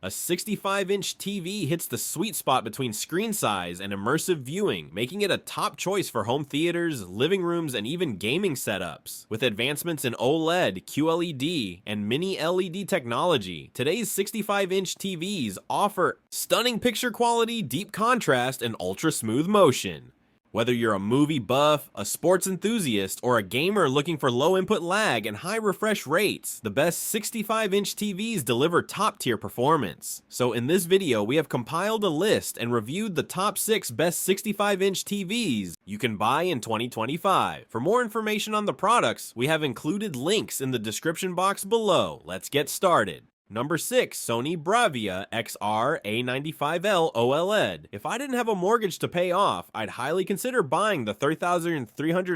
A 65-inch TV hits the sweet spot between screen size and immersive viewing, making it a top choice for home theaters, living rooms, and even gaming setups. With advancements in OLED, QLED, and Mini-LED technology, today's 65-inch TVs offer stunning picture quality, deep contrast, and ultra-smooth motion. Whether you're a movie buff, a sports enthusiast, or a gamer looking for low input lag and high refresh rates, the best 65-inch TVs deliver top-tier performance. So in this video, we have compiled a list and reviewed the top 6 best 65-inch TVs you can buy in 2025. For more information on the products, we have included links in the description box below. Let's get started. Number 6, Sony Bravia XR A95L OLED. If I didn't have a mortgage to pay off, I'd highly consider buying the $30,300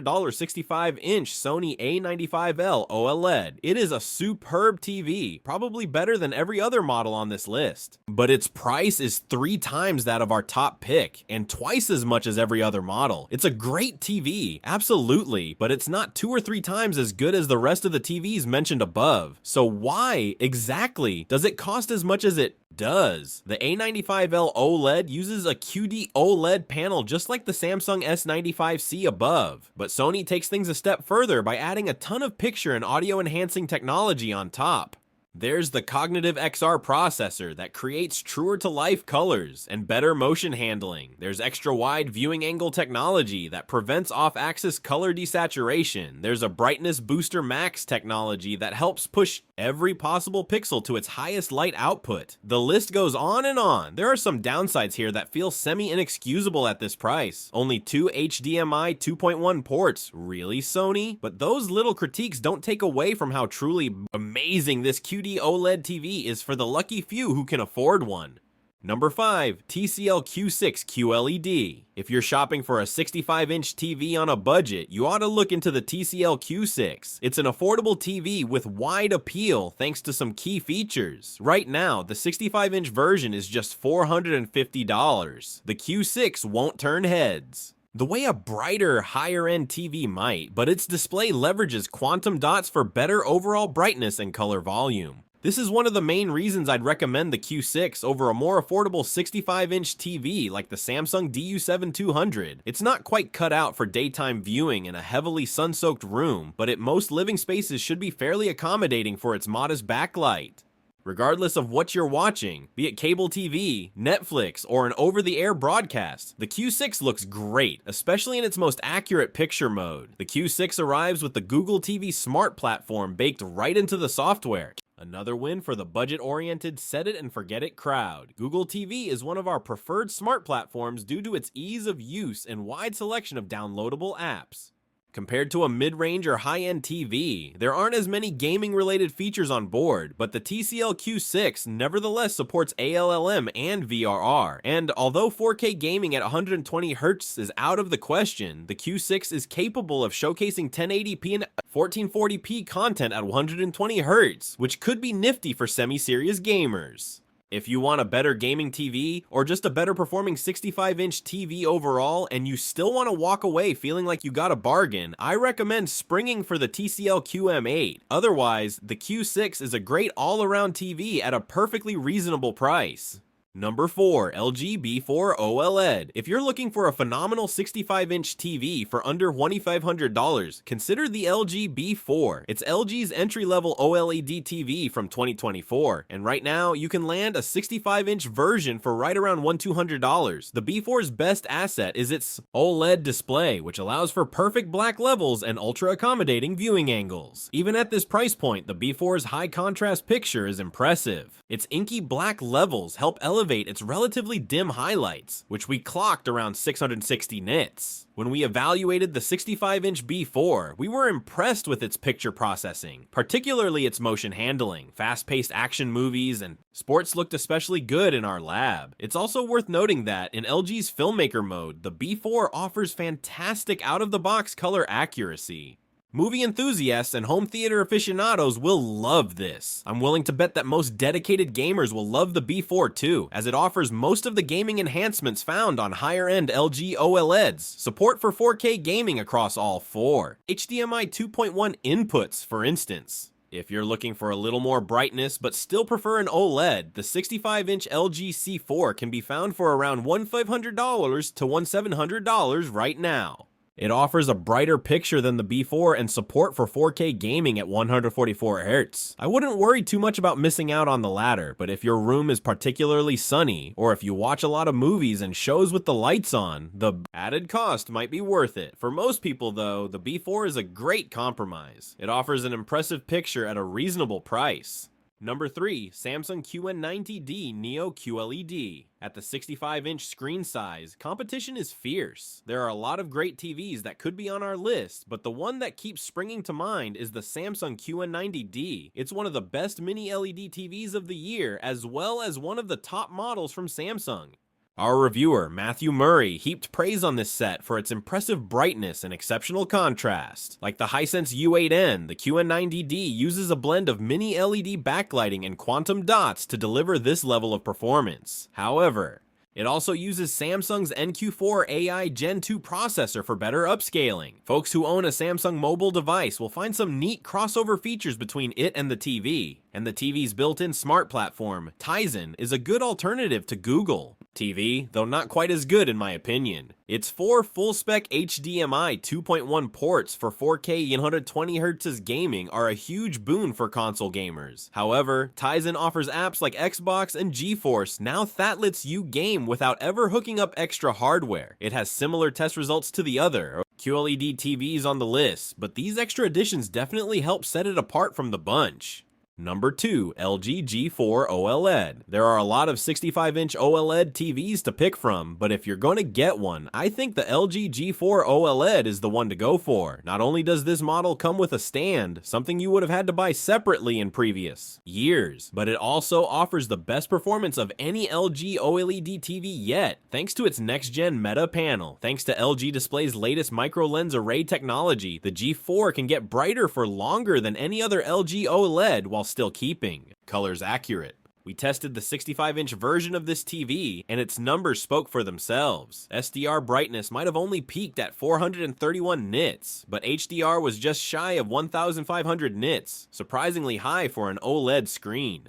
65-inch Sony A95L OLED. It is a superb TV, probably better than every other model on this list. But its price is 3 times that of our top pick, and twice as much as every other model. It's a great TV, absolutely, but it's not 2 or 3 times as good as the rest of the TVs mentioned above. So why exactly does it cost as much as it does? The A95L OLED uses a QD OLED panel just like the Samsung S95C above, but Sony takes things a step further by adding a ton of picture and audio enhancing technology on top. There's the Cognitive XR processor that creates truer to life colors and better motion handling. There's extra wide viewing angle technology that prevents off-axis color desaturation. There's a brightness booster max technology that helps push every possible pixel to its highest light output. The list goes on and on. There are some downsides here that feel semi-inexcusable at this price. Only 2 HDMI 2.1 ports. Really, Sony? But those little critiques don't take away from how truly amazing this QD OLED TV is for the lucky few who can afford one. Number 5, TCL Q6 QLED. If you're shopping for a 65-inch TV on a budget, you ought to look into the TCL Q6. It's an affordable TV with wide appeal thanks to some key features. Right now, the 65-inch version is just $450. The Q6 won't turn heads the way a brighter, higher-end TV might, but its display leverages quantum dots for better overall brightness and color volume. This is one of the main reasons I'd recommend the Q6 over a more affordable 65-inch TV like the Samsung DU7-200. It's not quite cut out for daytime viewing in a heavily sun-soaked room, but most living spaces should be fairly accommodating for its modest backlight. Regardless of what you're watching, be it cable TV, Netflix, or an over-the-air broadcast, the Q6 looks great, especially in its most accurate picture mode. The Q6 arrives with the Google TV Smart platform baked right into the software. Another win for the budget-oriented set-it-and-forget-it crowd. Google TV is one of our preferred smart platforms due to its ease of use and wide selection of downloadable apps. Compared to a mid-range or high-end TV, there aren't as many gaming-related features on board, but the TCL Q6 nevertheless supports ALLM and VRR. And although 4K gaming at 120Hz is out of the question, the Q6 is capable of showcasing 1080p and 1440p content at 120Hz, which could be nifty for semi-serious gamers. If you want a better gaming TV, or just a better performing 65-inch TV overall, and you still want to walk away feeling like you got a bargain, I recommend springing for the TCL QM8. Otherwise, the Q6 is a great all-around TV at a perfectly reasonable price. Number 4, LG B4 OLED. If you're looking for a phenomenal 65-inch TV for under $2,500, consider the LG B4. It's LG's entry-level OLED TV from 2024, and right now you can land a 65-inch version for right around $1,200. The B4's best asset is its OLED display, which allows for perfect black levels and ultra-accommodating viewing angles. Even at this price point, the B4's high-contrast picture is impressive. Its inky black levels help elevate its relatively dim highlights, which we clocked around 660 nits. When we evaluated the 65-inch B4, we were impressed with its picture processing, particularly its motion handling. Fast-paced action movies and sports looked especially good in our lab. It's also worth noting that in LG's filmmaker mode, the B4 offers fantastic out-of-the-box color accuracy. Movie enthusiasts and home theater aficionados will love this. I'm willing to bet that most dedicated gamers will love the B4 too, as it offers most of the gaming enhancements found on higher-end LG OLEDs, support for 4K gaming across all 4, HDMI 2.1 inputs for instance, If you're looking for a little more brightness but still prefer an OLED, the 65-inch LG C4 can be found for around $1,500 to $1,700 right now. It offers a brighter picture than the B4 and support for 4K gaming at 144Hz. I wouldn't worry too much about missing out on the latter, but if your room is particularly sunny, or if you watch a lot of movies and shows with the lights on, the added cost might be worth it. For most people though, the B4 is a great compromise. It offers an impressive picture at a reasonable price. Number 3, Samsung QN90D Neo QLED. At the 65-inch screen size, competition is fierce. There are a lot of great TVs that could be on our list, but the one that keeps springing to mind is the Samsung QN90D. It's one of the best mini-LED TVs of the year, as well as one of the top models from Samsung. Our reviewer, Matthew Murray, heaped praise on this set for its impressive brightness and exceptional contrast. Like the Hisense U8N, the QN90D uses a blend of mini-LED backlighting and quantum dots to deliver this level of performance. However, it also uses Samsung's NQ4 AI Gen 2 processor for better upscaling. Folks who own a Samsung mobile device will find some neat crossover features between it and the TV. And the TV's built-in smart platform, Tizen, is a good alternative to Google TV, though not quite as good in my opinion. Its 4 full-spec HDMI 2.1 ports for 4K 120Hz gaming are a huge boon for console gamers. However, Tizen offers apps like Xbox and GeForce now that lets you game without ever hooking up extra hardware. It has similar test results to the other QLED TVs on the list, but these extra additions definitely help set it apart from the bunch. Number 2, LG G4 OLED. There are a lot of 65-inch OLED TVs to pick from, but if you're going to get one, I think the LG G4 OLED is the one to go for. Not only does this model come with a stand, something you would have had to buy separately in previous years, but it also offers the best performance of any LG OLED TV yet, thanks to its next-gen Meta panel. Thanks to LG Display's latest micro-lens array technology, the G4 can get brighter for longer than any other LG OLED while still keeping colors accurate. We tested the 65-inch version of this TV, and its numbers spoke for themselves. SDR brightness might have only peaked at 431 nits, but HDR was just shy of 1,500 nits, surprisingly high for an OLED screen.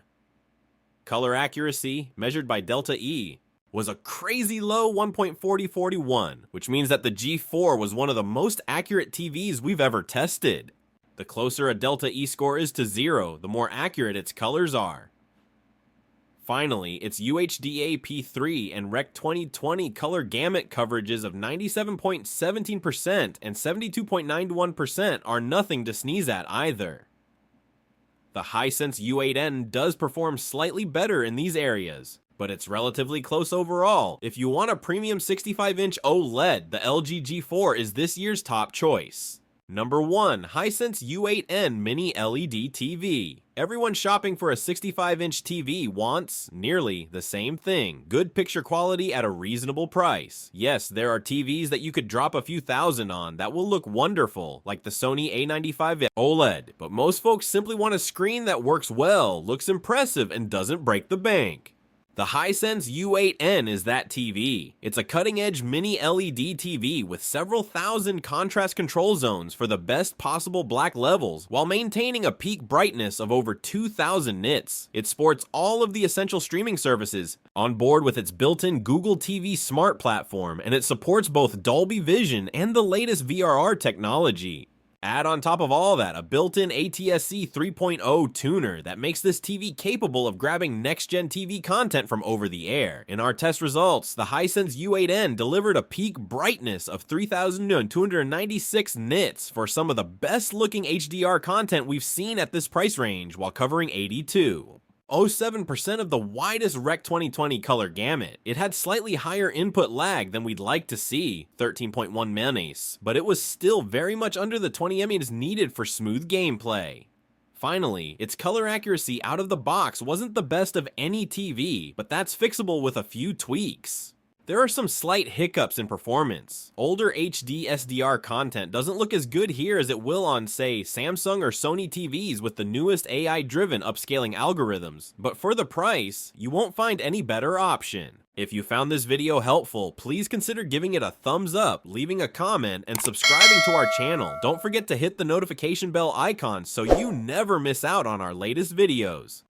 Color accuracy, measured by Delta E, was a crazy low 1.4041, which means that the G4 was one of the most accurate TVs we've ever tested. The closer a Delta E score is to 0, the more accurate its colors are. Finally, its UHDA P3 and Rec 2020 color gamut coverages of 97.17% and 72.91% are nothing to sneeze at either. The Hisense U8N does perform slightly better in these areas, but it's relatively close overall. If you want a premium 65-inch OLED, the LG G4 is this year's top choice. Number 1, Hisense U8N Mini-LED TV. Everyone shopping for a 65-inch TV wants nearly the same thing. Good picture quality at a reasonable price. Yes, there are TVs that you could drop a few thousand on that will look wonderful, like the Sony A95 OLED, but most folks simply want a screen that works well, looks impressive, and doesn't break the bank. The Hisense U8N is that TV. It's a cutting-edge mini-LED TV with several thousand contrast control zones for the best possible black levels while maintaining a peak brightness of over 2,000 nits. It sports all of the essential streaming services on board with its built-in Google TV Smart platform, and it supports both Dolby Vision and the latest VRR technology. Add on top of all that a built-in ATSC 3.0 tuner that makes this TV capable of grabbing next-gen TV content from over the air. In our test results, the Hisense U8N delivered a peak brightness of 3,296 nits for some of the best-looking HDR content we've seen at this price range while covering 82.07% of the widest Rec 2020 color gamut. It had slightly higher input lag than we'd like to see, 13.1 ms, but it was still very much under the 20 ms needed for smooth gameplay. Finally, its color accuracy out of the box wasn't the best of any TV, but that's fixable with a few tweaks. There are some slight hiccups in performance. Older HD SDR content doesn't look as good here as it will on, say, Samsung or Sony TVs with the newest AI-driven upscaling algorithms, but for the price, you won't find any better option. If you found this video helpful, please consider giving it a thumbs up, leaving a comment, and subscribing to our channel. Don't forget to hit the notification bell icon so you never miss out on our latest videos.